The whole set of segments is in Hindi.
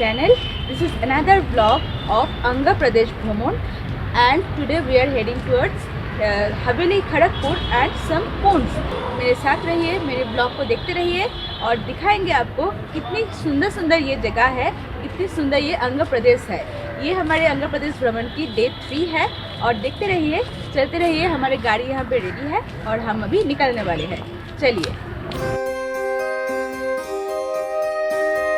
channel. This is another vlog of Andhra Pradesh Bhraman, and today we are heading towards Haveli, Kharagpur and some ponds. मेरे साथ रहिए, मेरे ब्लॉग को देखते रहिए और दिखाएंगे आपको कितनी सुंदर सुंदर ये जगह है, कितनी सुंदर ये आंध्र प्रदेश है। ये हमारे आंध्र प्रदेश भ्रमण की डे 3 है और देखते रहिए, चलते रहिए। हमारी गाड़ी यहाँ पे रेडी है और हम अभी निकलने वाले हैं। चलिए।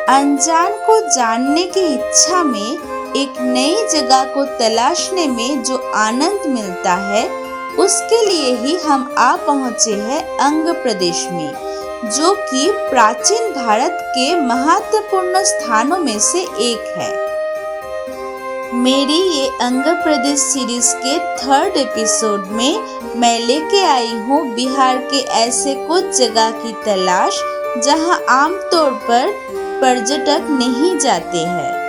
अनजान को जानने की इच्छा में, एक नई जगह को तलाशने में जो आनंद मिलता है, उसके लिए ही हम आ पहुँचे हैं आंध्र प्रदेश में, जो कि प्राचीन भारत के महत्वपूर्ण स्थानों में से एक है। मेरी ये आंध्र प्रदेश सीरीज के 3rd एपिसोड में मैं लेके आई हूँ बिहार के ऐसे कुछ जगह की तलाश जहाँ आमतौर पर पर्यटक नहीं जाते हैं।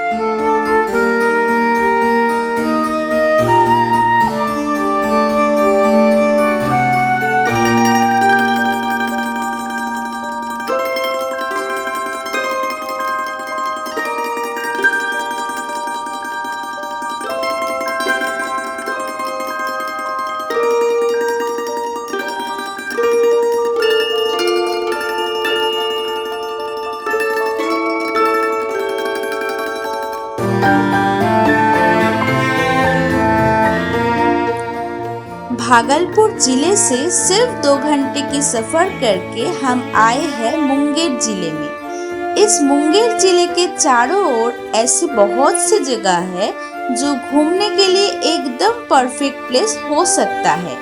भागलपुर जिले से सिर्फ 2 घंटे की सफर करके हम आए हैं मुंगेर जिले में। इस मुंगेर जिले के चारों ओर ऐसी बहुत सी जगह है जो घूमने के लिए एकदम परफेक्ट प्लेस हो सकता है।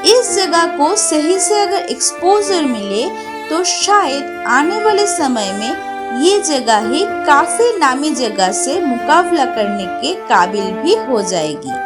इस जगह को सही से अगर एक्सपोजर मिले तो शायद आने वाले समय में ये जगह ही काफी नामी जगह से मुकाबला करने के काबिल भी हो जाएगी।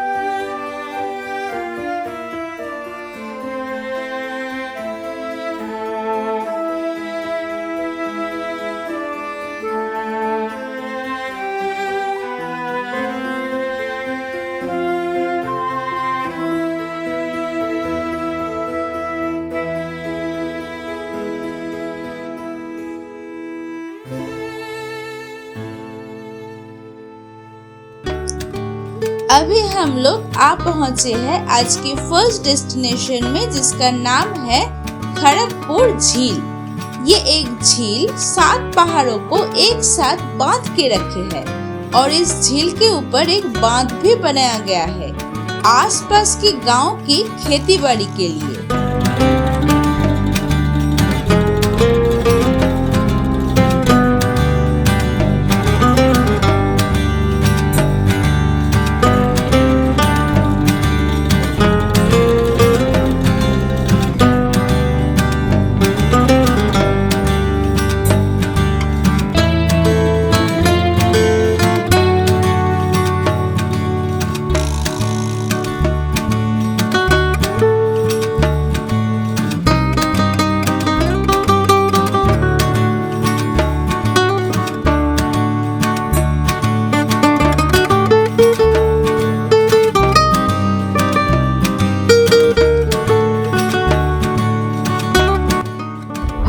अभी हम लोग आ पहुंचे हैं आज के फर्स्ट डेस्टिनेशन में, जिसका नाम है खड़गपुर झील। ये एक झील 7 पहाड़ों को एक साथ बांध के रखे है और इस झील के ऊपर एक बांध भी बनाया गया है आसपास के गांव की खेतीबाड़ी के लिए।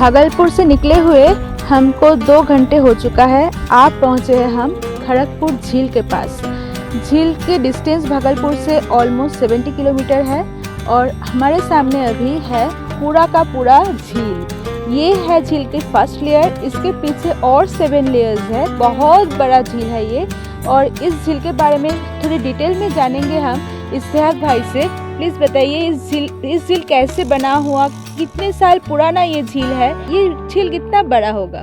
भागलपुर से निकले हुए हमको 2 घंटे हो चुका है। आप पहुंचे हैं हम खड़गपुर झील के पास। झील के डिस्टेंस भागलपुर से ऑलमोस्ट 70 किलोमीटर है और हमारे सामने अभी है पूरा का पूरा झील। ये है झील की फर्स्ट लेयर, इसके पीछे और 7 लेयर्स है। बहुत बड़ा झील है ये, और इस झील के बारे में थोड़ी डिटेल में जानेंगे हम इसहाक भाई से। प्लीज़ बताइए इस झील कैसे बना हुआ, कितने साल पुराना ये झील है, ये झील कितना बड़ा होगा?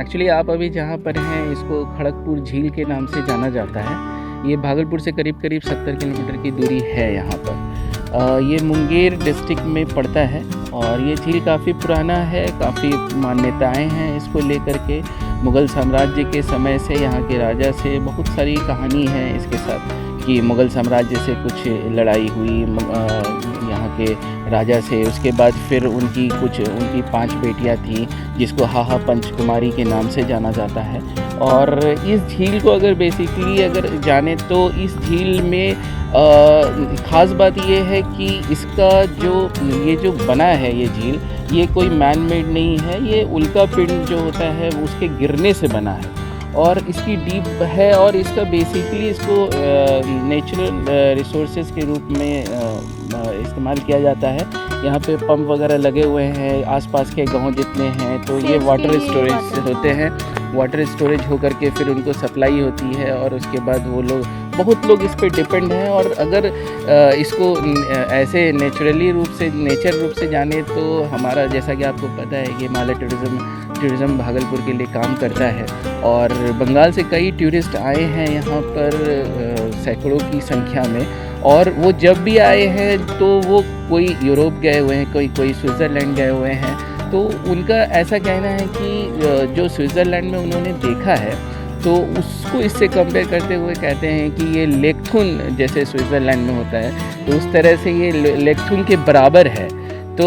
एक्चुअली आप अभी जहाँ पर हैं इसको खड़गपुर झील के नाम से जाना जाता है। ये भागलपुर से करीब 70 किलोमीटर की दूरी है यहाँ पर। ये मुंगेर डिस्ट्रिक्ट में पड़ता है और ये झील काफ़ी पुराना है, काफ़ी मान्यताएं हैं इसको लेकर के। मुग़ल साम्राज्य के समय से यहाँ के राजा से बहुत सारी कहानी है इसके साथ कि मुग़ल साम्राज्य से कुछ लड़ाई हुई यहाँ के राजा से। उसके बाद फिर उनकी 5 बेटियाँ थीं जिसको हाहा पंचकुमारी के नाम से जाना जाता है। और इस झील को अगर बेसिकली अगर जाने तो इस झील में ख़ास बात ये है कि इसका ये जो बना है ये झील, ये कोई मैन मेड नहीं है, ये उल्का पिंड जो होता है वो उसके गिरने से बना है और इसकी डीप है और इसका बेसिकली इसको नेचुरल रिसोर्सेज के रूप में इस्तेमाल किया जाता है। यहाँ पे पंप वगैरह लगे हुए हैं, आसपास के गांव जितने हैं तो ये वाटर स्टोरेज होते हैं, वाटर स्टोरेज होकर के फिर उनको सप्लाई होती है और उसके बाद वो लोग बहुत लोग इस पे डिपेंड हैं। और अगर इसको ऐसे नेचर रूप से जाने तो हमारा जैसा कि आपको पता है कि हिमालय टूरिज़्म भागलपुर के लिए काम करता है और बंगाल से कई टूरिस्ट आए हैं यहाँ पर सैकड़ों की संख्या में। और वो जब भी आए हैं तो वो कोई यूरोप गए हुए हैं, कोई स्विट्ज़रलैंड गए हुए हैं, तो उनका ऐसा कहना है कि जो स्विट्ज़रलैंड में उन्होंने देखा है तो उसको इससे कंपेयर करते हुए कहते हैं कि ये लेकथुन जैसे स्विट्ज़रलैंड में होता है तो उस तरह से ये लेकथुन के बराबर है। तो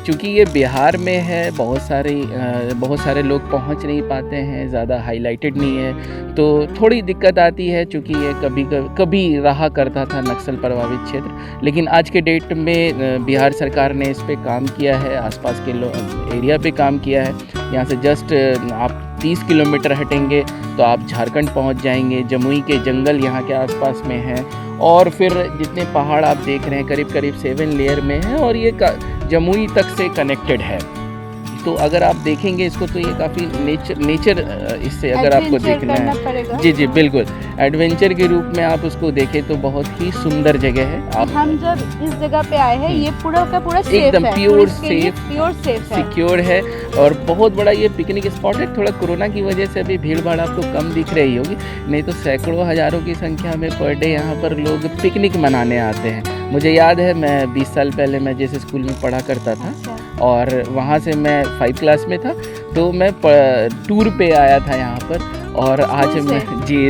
चूँकि ये बिहार में है, बहुत सारे लोग पहुंच नहीं पाते हैं, ज़्यादा हाईलाइटेड नहीं है, तो थोड़ी दिक्कत आती है चूँकि ये कभी रहा करता था नक्सल प्रभावित क्षेत्र। लेकिन आज के डेट में बिहार सरकार ने इस पे काम किया है, आसपास के एरिया पे काम किया है। यहाँ से जस्ट आप 30 किलोमीटर हटेंगे तो आप झारखंड पहुँच जाएंगे। जमुई के जंगल यहाँ के आसपास में हैं और फिर जितने पहाड़ आप देख रहे हैं करीब 7 लेयर में है और ये जमुई तक से कनेक्टेड है। तो अगर आप देखेंगे इसको तो ये काफ़ी नेचर इससे अगर आपको देखना है जी बिल्कुल एडवेंचर के रूप में आप उसको देखें तो बहुत ही सुंदर जगह है। आप हम जब इस जगह पे आए हैं ये पूरा का पूरा सेफ एकदम है, प्योर सेफ है, सिक्योर है और बहुत बड़ा ये पिकनिक स्पॉट है। थोड़ा कोरोना की वजह से अभी भीड़ भाड़ आपको कम दिख रही होगी, नहीं तो सैकड़ों हज़ारों की संख्या में पर डे यहाँ पर लोग पिकनिक मनाने आते हैं। मुझे याद है मैं 20 साल पहले मैं जिस स्कूल में पढ़ा करता था और वहाँ से मैं 5 क्लास में था तो मैं टूर पे आया था यहाँ पर और आज मैं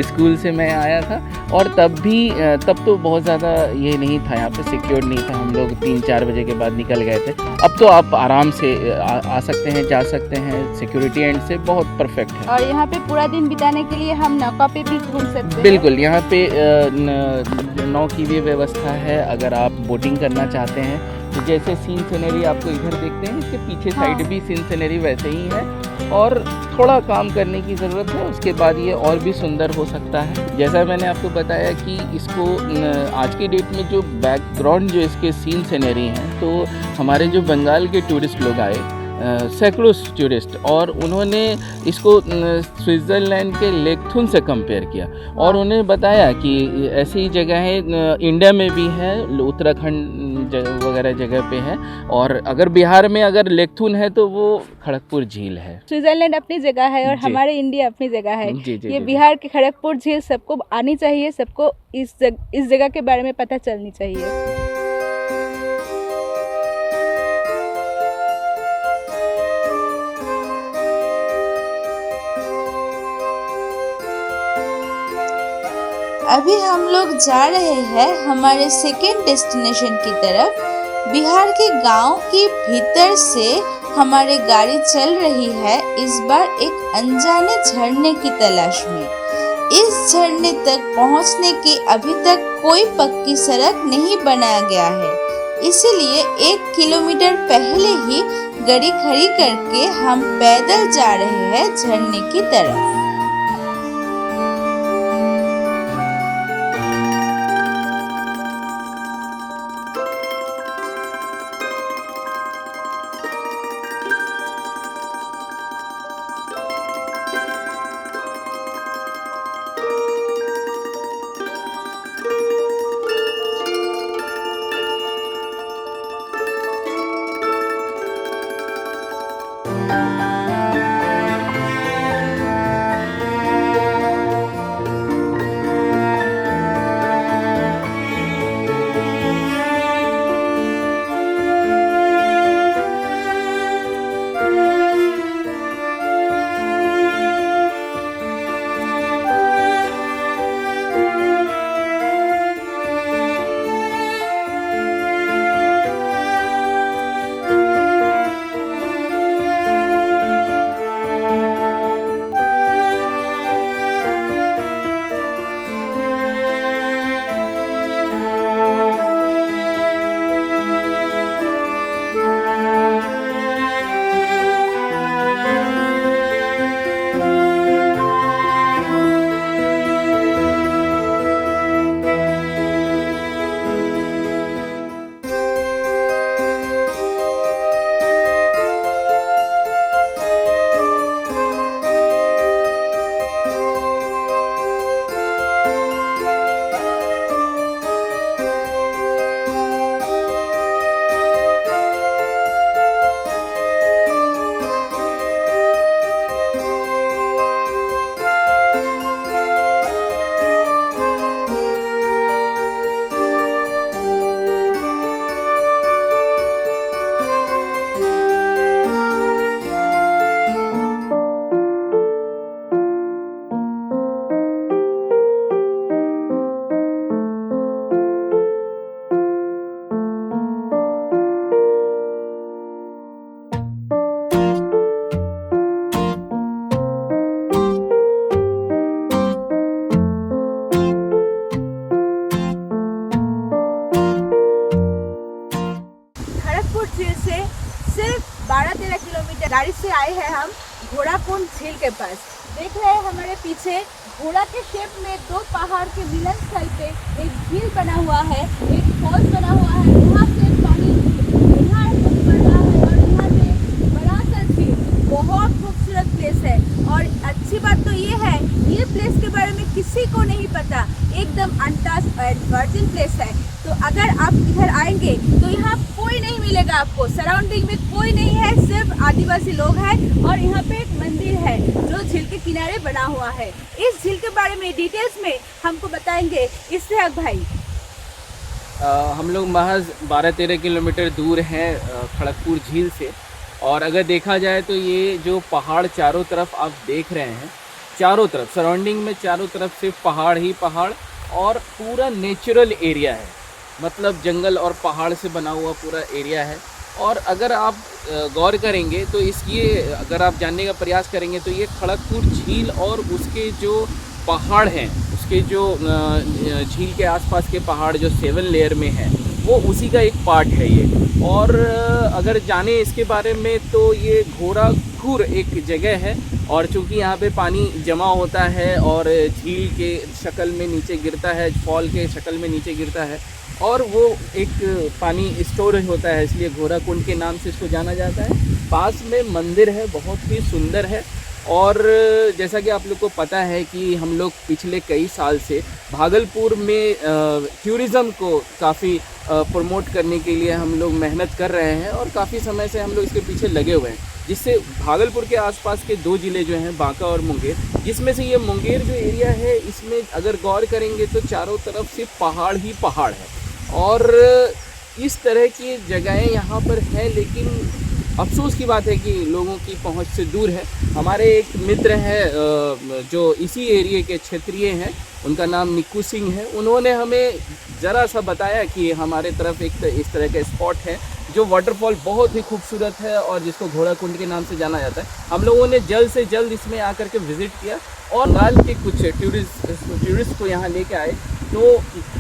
स्कूल से मैं आया था और तब तो बहुत ज़्यादा ये नहीं था, यहाँ पे सिक्योर नहीं था। हम लोग 3-4 बजे के बाद निकल गए थे। अब तो आप आराम से आ सकते हैं, जा सकते हैं, सिक्योरिटी एंड से बहुत परफेक्ट है। और यहाँ पे पूरा दिन बिताने के लिए हम नौका पे भी घूम सकते हैं। बिल्कुल, यहाँ पे नौ की भी व्यवस्था है। अगर आप बोटिंग करना चाहते हैं तो जैसे सीन सीनरी आपको इधर देखते हैं, इसके पीछे साइड भी सीन सीनरी वैसे ही है और थोड़ा काम करने की ज़रूरत है, उसके बाद ये और भी सुंदर हो सकता है। जैसा मैंने आपको बताया कि इसको आज की डेट में जो बैकग्राउंड जो इसके सीन सीनरी हैं तो हमारे जो बंगाल के टूरिस्ट लोग आए सैकड़ों टूरिस्ट और उन्होंने इसको स्विट्ज़रलैंड के लेकथुन से कंपेयर किया और उन्हें बताया कि ऐसी जगहें इंडिया में भी हैं, उत्तराखंड वगैरह जगह पे है और अगर बिहार में अगर लेकथुन है तो वो खड़गपुर झील है। स्विट्ज़रलैंड अपनी जगह है और हमारे इंडिया अपनी जगह है। ये बिहार के खड़गपुर झील सबको आनी चाहिए, सबको इस जगह के बारे में पता चलनी चाहिए। अभी हम लोग जा रहे हैं हमारे सेकेंड डेस्टिनेशन की तरफ। बिहार के गांव के भीतर से हमारी गाड़ी चल रही है इस बार एक अनजाने झरने की तलाश में। इस झरने तक पहुंचने की अभी तक कोई पक्की सड़क नहीं बनाया गया है, इसीलिए 1 किलोमीटर पहले ही गाड़ी खड़ी करके हम पैदल जा रहे हैं झरने की तरफ। फिर से सिर्फ 12-13 किलोमीटर गाड़ी से आए हैं हम घोड़ाकुंड झील के पास। देख रहे हैं हमारे पीछे घोड़ा के शेप में दो पहाड़ के मिलन स्थल पे एक झील बना हुआ है, एक फॉल्स बना हुआ है, वहाँ से पानी यहाँ पड़ रहा है और यहाँ पे बड़ा सा झील। बहुत खूबसूरत प्लेस है और अच्छी बात तो ये है ये प्लेस के बारे में किसी को नहीं पता, एकदम अनटच्ड एंड वर्जिन प्लेस है। तो अगर आप इधर आएंगे तो यहाँ कोई नहीं मिलेगा आपको, सराउंडिंग में कोई नहीं है, सिर्फ आदिवासी लोग हैं और यहाँ पे एक मंदिर है जो झील के किनारे बना हुआ है। इस झील के बारे में डिटेल्स में हमको बताएंगे इसहाक भाई। हम लोग महज 12-13 किलोमीटर दूर हैं खड़गपुर झील से, और अगर देखा जाए तो ये जो पहाड़ चारों तरफ आप देख रहे हैं, चारों तरफ सराउंडिंग में चारों तरफ सिर्फ पहाड़ ही पहाड़ और पूरा नेचुरल एरिया है, मतलब जंगल और पहाड़ से बना हुआ पूरा एरिया है। और अगर आप गौर करेंगे तो अगर आप जानने का प्रयास करेंगे तो ये खड़गपुर झील और उसके जो पहाड़ हैं, उसके जो झील के आसपास के पहाड़ जो 7 लेयर में है, वो उसी का एक पार्ट है ये। और अगर जाने इसके बारे में तो ये घोड़ाखुर एक जगह है, और चूँकि यहाँ पे पानी जमा होता है और झील के शक्ल में नीचे गिरता है, फॉल के शक्ल में नीचे गिरता है, और वो एक पानी स्टोरेज होता है, इसलिए घोड़ाकुंड के नाम से इसको जाना जाता है। पास में मंदिर है, बहुत ही सुंदर है। और जैसा कि आप लोग को पता है कि हम लोग पिछले कई साल से भागलपुर में टूरिज़्म को काफ़ी प्रमोट करने के लिए हम लोग मेहनत कर रहे हैं, और काफ़ी समय से हम लोग इसके पीछे लगे हुए हैं, जिससे भागलपुर के आसपास के 2 ज़िले जो हैं बांका और मुंगेर, जिसमें से ये मुंगेर जो एरिया है इसमें अगर गौर करेंगे तो चारों तरफ सिर्फ पहाड़ ही पहाड़ है। और इस तरह की जगहें यहाँ पर हैं, लेकिन अफसोस की बात है कि लोगों की पहुँच से दूर है। हमारे एक मित्र हैं जो इसी एरिया के क्षेत्रीय हैं, उनका नाम निक्कू सिंह है। उन्होंने हमें ज़रा सा बताया कि हमारे तरफ एक इस तरह का स्पॉट है जो वाटरफॉल बहुत ही खूबसूरत है और जिसको घोड़ाकुंड के नाम से जाना जाता है। हम लोगों ने जल्द से जल्द इसमें आकर के विज़िट किया और बंगाल के कुछ टूरिस्ट को यहाँ लेके आए। तो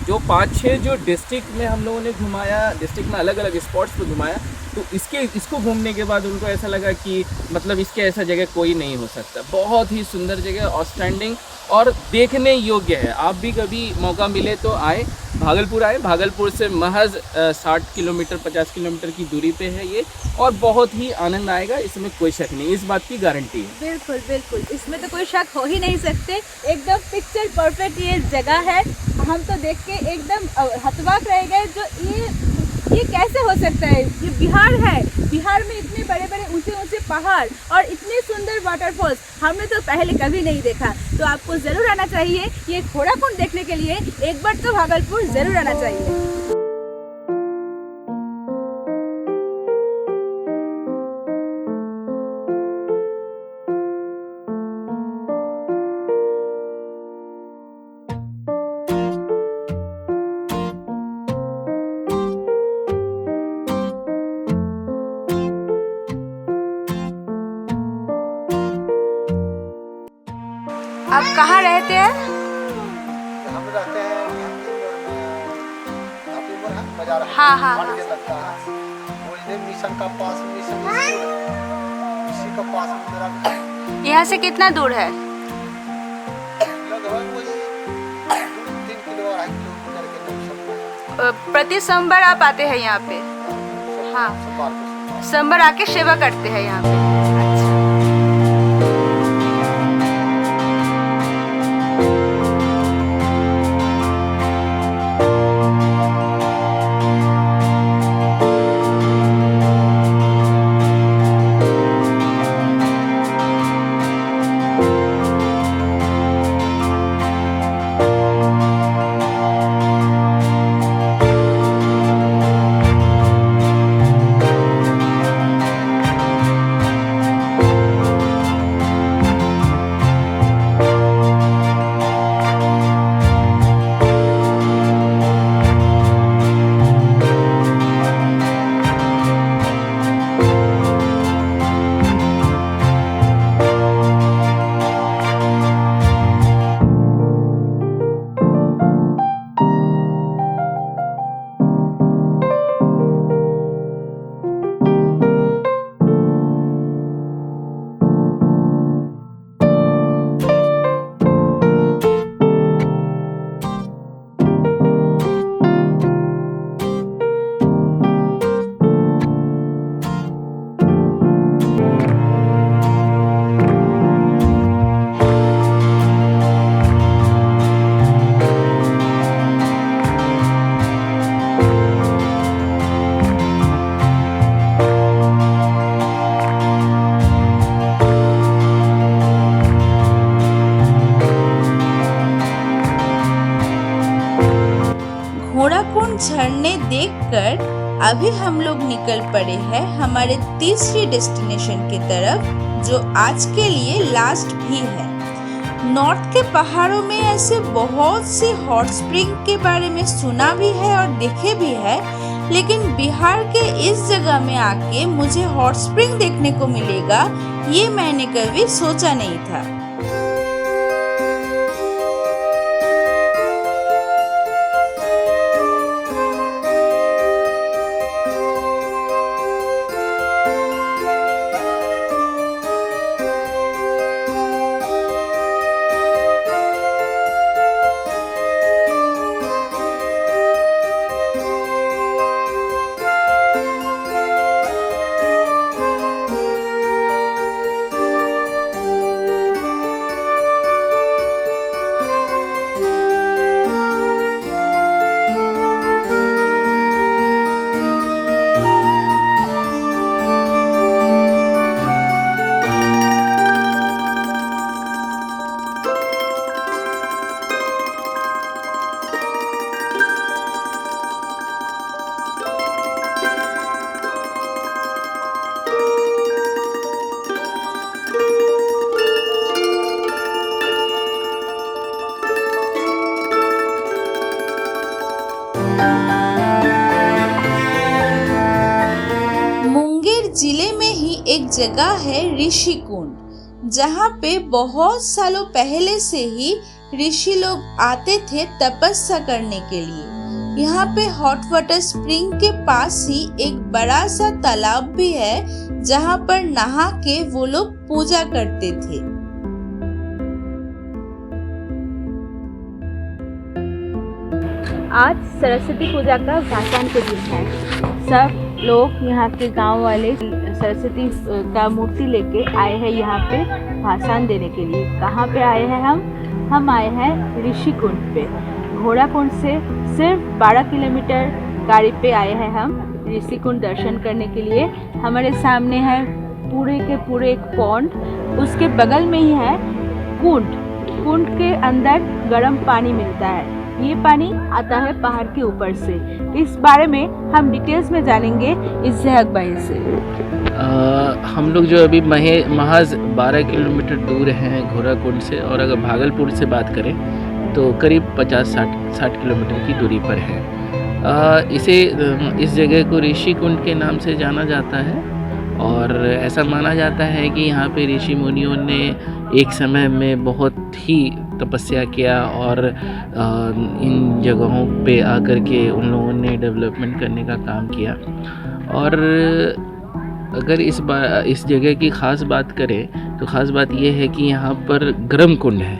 जो 5-6 जो डिस्ट्रिक्ट में हम लोगों ने घुमाया, डिस्ट्रिक्ट में अलग अलग स्पॉट्स पे घुमाया, तो इसको घूमने के बाद उनको ऐसा लगा कि मतलब इसके ऐसा जगह कोई नहीं हो सकता। बहुत ही सुंदर जगह, आउटस्टैंडिंग और देखने योग्य है। आप भी कभी मौका मिले तो आए, भागलपुर आए। भागलपुर से महज 60 किलोमीटर 50 किलोमीटर की दूरी पे है ये, और बहुत ही आनंद आएगा, इसमें कोई शक नहीं, इस बात की गारंटी है। बिल्कुल बिल्कुल, इसमें तो कोई शक हो ही नहीं सकते। एकदम पिक्चर परफेक्ट ये जगह है। हम तो देख के एकदम हतवाक रह गए, जो ये कैसे हो सकता है। ये बिहार है, बिहार में इतने बड़े बड़े ऊंचे ऊंचे पहाड़ और इतने सुंदर वाटरफॉल्स हमने तो पहले कभी नहीं देखा। तो आपको ज़रूर आना चाहिए ये घोड़ाकुंड देखने के लिए, एक बार तो भागलपुर ज़रूर आना चाहिए। आप कहाँ रहते हैं? हम रहते हैं बाजार। हाँ हाँ हाँ। लगता है वो इधर मिशन का पास, मिशन इसी का पास मेरा घर। यहाँ से कितना दूर है? लगभग मुझे 3 किलो 2.5 किलोमीटर के करीब। प्रति सोमवार आप आते हैं यहाँ पे? हाँ, सोमवार आके सेवा करते हैं यहाँ पे। देखकर अभी हम लोग निकल पड़े हैं हमारे तीसरी डेस्टिनेशन की तरफ, जो आज के लिए लास्ट भी है। नॉर्थ के पहाड़ों में ऐसे बहुत से हॉट स्प्रिंग के बारे में सुना भी है और देखे भी है, लेकिन बिहार के इस जगह में आके मुझे हॉट स्प्रिंग देखने को मिलेगा, ये मैंने कभी सोचा नहीं था। जिले में ही एक जगह है ऋषिकुंड, जहाँ पे बहुत सालों पहले से ही ऋषि लोग आते थे तपस्या करने के लिए। यहाँ पे हॉट वाटर स्प्रिंग के पास ही एक बड़ा सा तालाब भी है, जहाँ पर नहा के वो लोग पूजा करते थे। आज सरस्वती पूजा का भाषण के दिन है। सब लोग यहाँ के गांव वाले सरस्वती का मूर्ति लेके आए हैं यहाँ पे भाषण देने के लिए। कहाँ पे आए हैं हम आए हैं ऋषिकुंड पे। घोड़ाकुंड से सिर्फ 12 किलोमीटर गाड़ी पे आए हैं हम ऋषिकुंड दर्शन करने के लिए। हमारे सामने है पूरे के पूरे एक पॉन्ड, उसके बगल में ही है कुंड के अंदर गर्म पानी मिलता है। ये पानी आता है पहाड़ के ऊपर से। इस बारे में हम डिटेल्स में जानेंगे इस्हाक भाई से। हम लोग जो अभी महज 12 किलोमीटर दूर हैं घोड़ाकुंड से, और अगर भागलपुर से बात करें तो करीब 50-60 किलोमीटर की दूरी पर है। इस जगह को ऋषिकुंड के नाम से जाना जाता है, और ऐसा माना जाता है कि यहाँ पे ऋषि मुनियों ने एक समय में बहुत ही तपस्या किया, और इन जगहों पे आकर के उन लोगों ने डेवलपमेंट करने का काम किया। और अगर इस जगह की ख़ास बात करें तो ख़ास बात यह है कि यहाँ पर गर्म कुंड है।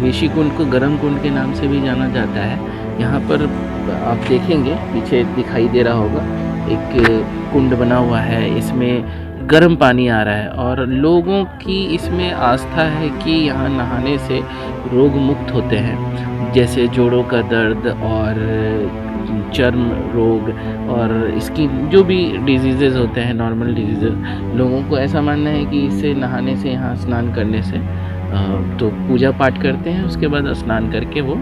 ऋषि कुंड को गर्म कुंड के नाम से भी जाना जाता है। यहाँ पर आप देखेंगे पीछे दिखाई दे रहा होगा एक कुंड बना हुआ है, इसमें गर्म पानी आ रहा है, और लोगों की इसमें आस्था है कि यहाँ नहाने से रोग मुक्त होते हैं, जैसे जोड़ों का दर्द और चर्म रोग और इसकी जो भी डिजीज़ेज़ होते हैं, नॉर्मल डिजीज़ेज़, लोगों को ऐसा मानना है कि इससे नहाने से, यहाँ स्नान करने से तो पूजा पाठ करते हैं, उसके बाद स्नान करके वो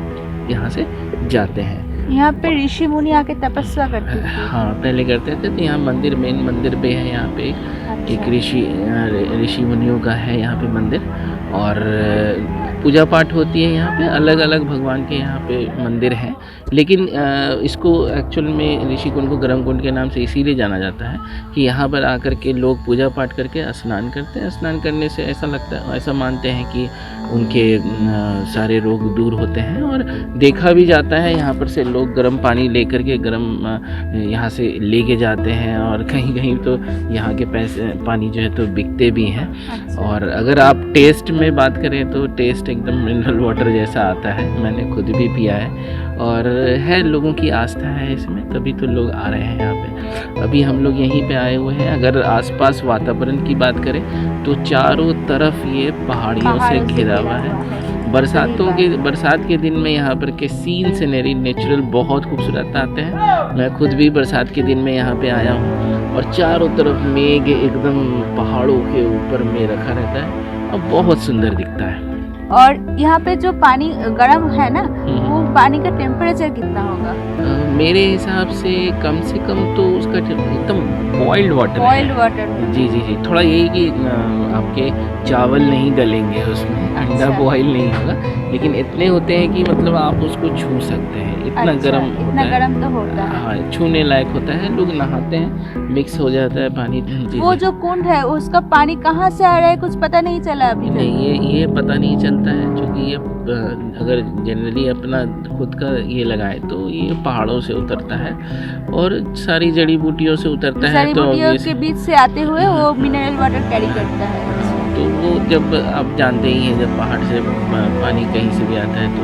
यहाँ से जाते हैं। यहाँ पे ऋषि मुनि आके तपस्या करते थे। हाँ, पहले करते थे। तो यहाँ मेन मंदिर पे है, यहाँ पे एक ऋषि मुनियों का है यहाँ पे मंदिर, और पूजा पाठ होती है यहाँ पे। अलग अलग भगवान के यहाँ पे मंदिर हैं, लेकिन इसको एक्चुअल में ऋषिकुंड को गर्म कुंड के नाम से इसीलिए जाना जाता है कि यहाँ पर आकर के लोग पूजा पाठ करके स्नान करते हैं। स्नान करने से ऐसा मानते हैं कि उनके सारे रोग दूर होते हैं, और देखा भी जाता है यहाँ पर से लोग गर्म पानी लेकर के यहाँ से लेके जाते हैं, और कहीं कहीं तो यहाँ के पानी जो है तो बिकते भी हैं। और अगर आप टेस्ट में बात करें तो टेस्ट एकदम मिनरल वाटर जैसा आता है, मैंने खुद भी पिया है, और है लोगों की आस्था है इसमें, तभी तो लोग आ रहे हैं यहाँ पे। अभी हम लोग यहीं पे आए हुए हैं। अगर आसपास वातावरण की बात करें तो चारों तरफ ये पहाड़ियों से घिरा हुआ है। बरसात के दिन में यहाँ पर के सीन सीनरी नेचुरल बहुत खूबसूरत आते हैं। मैं खुद भी बरसात के दिन में यहाँ पे आया हूँ, और चारों तरफ मेघ एकदम पहाड़ों के ऊपर में रखा रहता है, और बहुत सुंदर दिखता है। और यहाँ पे जो पानी गर्म है ना, वो पानी का टेम्परेचर कितना होगा? मेरे हिसाब से कम तो उसका एकदम बॉइल्ड वाटर है। बॉइल्ड वाटर में। जी जी जी, थोड़ा यही कि आपके चावल नहीं गलेंगे उसमें, अंडा अच्छा। बॉईल नहीं होगा, लेकिन इतने होते हैं कि मतलब आप उसको छू सकते हैं, इतना अच्छा, गर्म इतना होता है। गर्म तो होता है। हाँ, छूने लायक होता है, लोग नहाते हैं, मिक्स हो जाता है पानी। जी वो जी। जो कुंड है उसका पानी कहाँ से आ रहा है कुछ पता नहीं चला अभी तक? नहीं, ये पता नहीं चलता है, क्योंकि ये अगर जनरली अपना खुद का ये लगाए तो ये पहाड़ों से उतरता है और सारी जड़ी बूटियों से उतरता है, सारी तो बूटियों obvious- के बीच से आते हुए वो मिनरल वाटर कैरी करता है। तो वो जब आप जानते ही हैं, जब पहाड़ से पानी कहीं से भी आता है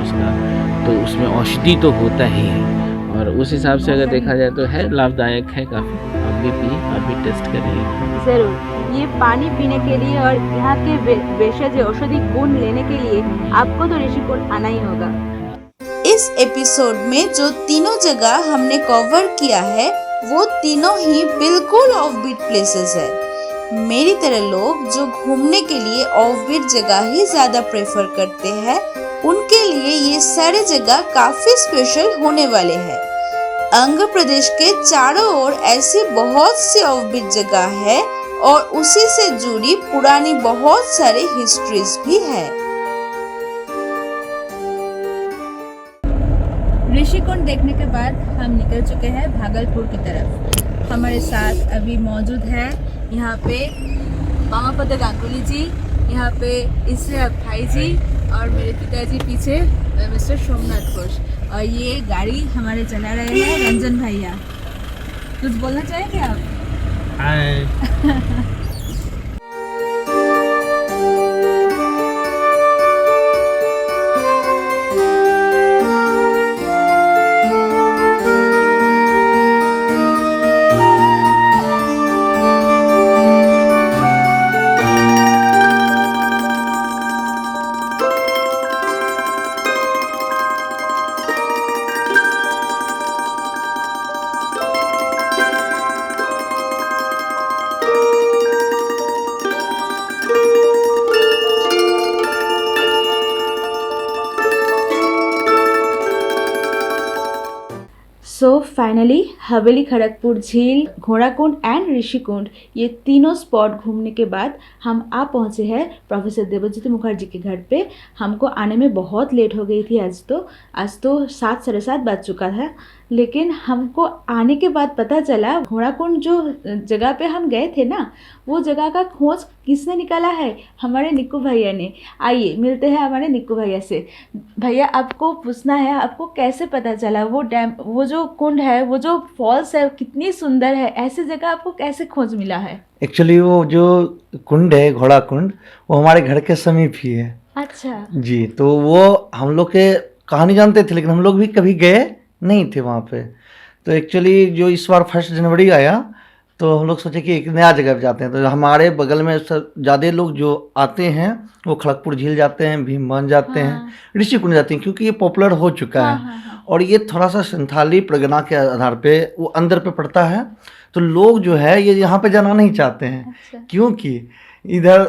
तो उसमें औषधि तो होता ही है, और उस हिसाब से अगर देखा जाए तो है लाभदायक है काफ़ी। आप भी पिए, आप भी टेस्ट करिए। जरूर, ये पानी पीने के लिए और यहाँ के भेषज औषधि गुण लेने के लिए आपको तो ऋषिकुंड आना ही होगा। इस एपिसोड में जो तीनों जगह हमने कवर किया है वो तीनों ही बिल्कुल ऑफबीट प्लेसेस है। मेरी तरह लोग जो घूमने के लिए ऑफबीट जगह ही ज्यादा प्रेफर करते हैं, उनके लिए ये सारे जगह काफी स्पेशल होने वाले हैं। आंध्र प्रदेश के चारों ओर ऐसी बहुत सी ऑफबीट जगह है और उसी से जुड़ी पुरानी बहुत सारी हिस्ट्रीज भी है। ऋषिकुंड देखने के बाद हम निकल चुके हैं भागलपुर की तरफ। हमारे साथ अभी मौजूद है यहाँ पे मामापद गांगुली जी, यहाँ पे इसराक भाई जी और मेरे पिताजी पीछे मिस्टर सोमनाथ घोष, और ये गाड़ी हमारे चला रहे हैं रंजन भैया। कुछ बोलना चाहेंगे आप? हाय। सो फाइनली हवेली खड़गपुर झील, घोड़ाकुंड एंड ऋषिकुंड, ये तीनों स्पॉट घूमने के बाद हम आ पहुँचे हैं प्रोफेसर देवज्योति मुखर्जी के घर पे। हमको आने में बहुत लेट हो गई थी। आज तो 7 साढ़े 7 बज चुका था, लेकिन हमको आने के बाद पता चला घोड़ाकुंड जो जगह पे हम गए थे ना, वो जगह का खोज किसने निकाला है? हमारे निक्कू भैया ने। आइए मिलते हैं हमारे निक्कू भैया से। भैया, आपको पूछना है, आपको कैसे पता चला वो डैम, वो जो कुंड है, वो जो फॉल्स है, कितनी सुंदर है, ऐसी जगह आपको कैसे खोज मिला है? एक्चुअली वो जो कुंड है, घोड़ा कुंड, वो हमारे घर के समीप ही है। अच्छा जी, तो वो हम लोग के कहानी जानते थे, लेकिन हम लोग भी कभी गए नहीं थे वहाँ पे। तो एक्चुअली जो इस बार 1 जनवरी आया, तो हम लोग सोचे कि एक नया जगह पे जाते हैं। तो हमारे बगल में ज़्यादा लोग जो आते हैं वो खड़गपुर झील जाते हैं, भीमबांध जाते हैं, ऋषिकुंड जाते हैं, क्योंकि ये पॉपुलर हो चुका है। और ये थोड़ा सा संथाली परगना के आधार पे वो अंदर पे पड़ता है, तो लोग जो है ये यहाँ पे जाना नहीं चाहते हैं। अच्छा। क्योंकि इधर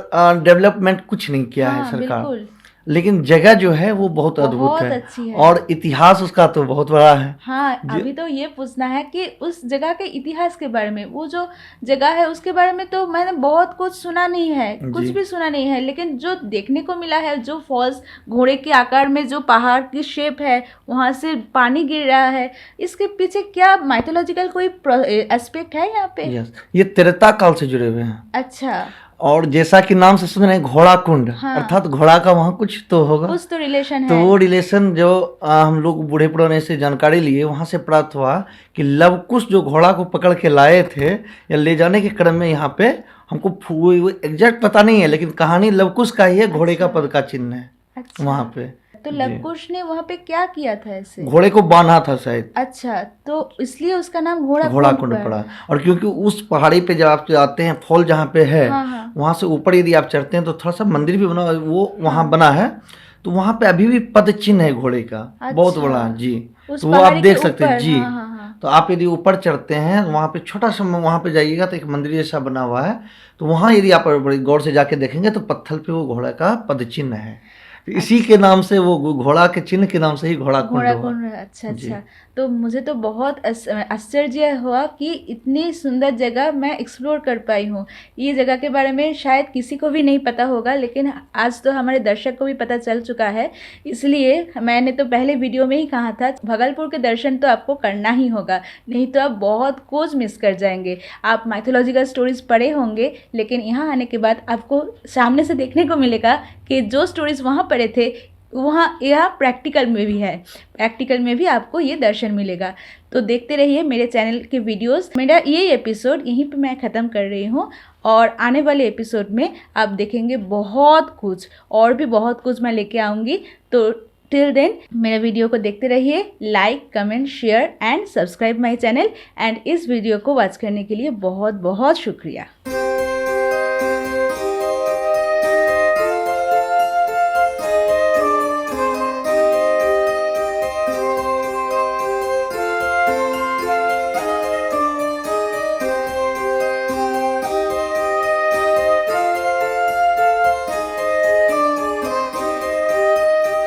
डेवलपमेंट कुछ नहीं किया है सरकार, बिल्कुल। लेकिन जगह जो है वो बहुत अद्भुत बहुत है, अच्छी है। और इतिहास उसका तो बहुत बड़ा है। हाँ, अभी तो ये पूछना है कि उस जगह के इतिहास के बारे में, वो जो जगह है उसके बारे में तो मैंने बहुत कुछ सुना नहीं है, कुछ भी सुना नहीं है, लेकिन जो देखने को मिला है, जो फॉल्स घोड़े के आकार में जो पहाड़ की शेप है, वहाँ से पानी गिर रहा है, इसके पीछे क्या माइथोलॉजिकल कोई एस्पेक्ट है यहाँ पे? यस, ये त्रेता काल से जुड़े हुए हैं। अच्छा, और जैसा कि नाम से सुन रहे हैं घोड़ा कुंड, हाँ। अर्थात घोड़ा का वहाँ कुछ तो होगा, कुछ तो रिलेशन तो है। वो रिलेशन जो हम लोग बूढ़े पुराने से जानकारी लिए, वहाँ से प्राप्त हुआ कि लवकुश जो घोड़ा को पकड़ के लाए थे या ले जाने के क्रम में, यहाँ पे हमको एग्जैक्ट पता नहीं है, लेकिन कहानी लवकुश का ही है, घोड़े का पद का चिन्ह है। अच्छा, वहाँ पे तो लवकुश ने वहाँ पे क्या किया था ऐसे? घोड़े को बांधा था शायद, अच्छा, तो इसलिए उसका नाम घोड़ा कुंड पड़ा। और क्योंकि उस पहाड़ी पे जब आप जाते हैं, फॉल जहाँ पे है, हाँ। वहाँ से ऊपर यदि आप चढ़ते हैं तो थोड़ा सा मंदिर भी बना, वो वहाँ बना है, तो वहाँ पे अभी भी पद चिन्ह है घोड़े का। अच्छा। बहुत बड़ा जी, तो वो आप देख सकते हैं जी। हाँ। तो आप यदि ऊपर चढ़ते हैं, वहाँ पे छोटा सा वहाँ पे जाइएगा तो एक मंदिर जैसा बना हुआ है, तो वहाँ यदि आप बड़ी गौर से जाके देखेंगे तो पत्थर पे वो घोड़े का पद चिन्ह है। इसी के नाम से वो घोड़ा के चिन्ह के नाम से ही घोड़ा कुंड घोड़ा हुआ। कुंड, अच्छा जी। अच्छा। तो मुझे तो बहुत आश्चर्य हुआ कि इतनी सुंदर जगह मैं एक्सप्लोर कर पाई हूँ। ये जगह के बारे में शायद किसी को भी नहीं पता होगा, लेकिन आज तो हमारे दर्शक को भी पता चल चुका है। इसलिए मैंने तो पहले वीडियो में ही कहा था, भागलपुर के दर्शन तो आपको करना ही होगा, नहीं तो आप बहुत कुछ मिस कर जाएंगे। आप माइथोलॉजिकल स्टोरीज पढ़े होंगे, लेकिन यहाँ आने के बाद आपको सामने से देखने को मिलेगा कि जो स्टोरीज वहाँ पढ़े थे वहाँ यहाँ प्रैक्टिकल में भी है, प्रैक्टिकल में भी आपको ये दर्शन मिलेगा। तो देखते रहिए मेरे चैनल के वीडियोस। मेरा ये एपिसोड यहीं पे मैं ख़त्म कर रही हूँ, और आने वाले एपिसोड में आप देखेंगे बहुत कुछ, और भी बहुत कुछ मैं लेके आऊँगी। तो टिल देन मेरे वीडियो को देखते रहिए, like comment share and subscribe my channel. And इस वीडियो को वॉच करने के लिए बहुत बहुत शुक्रिया।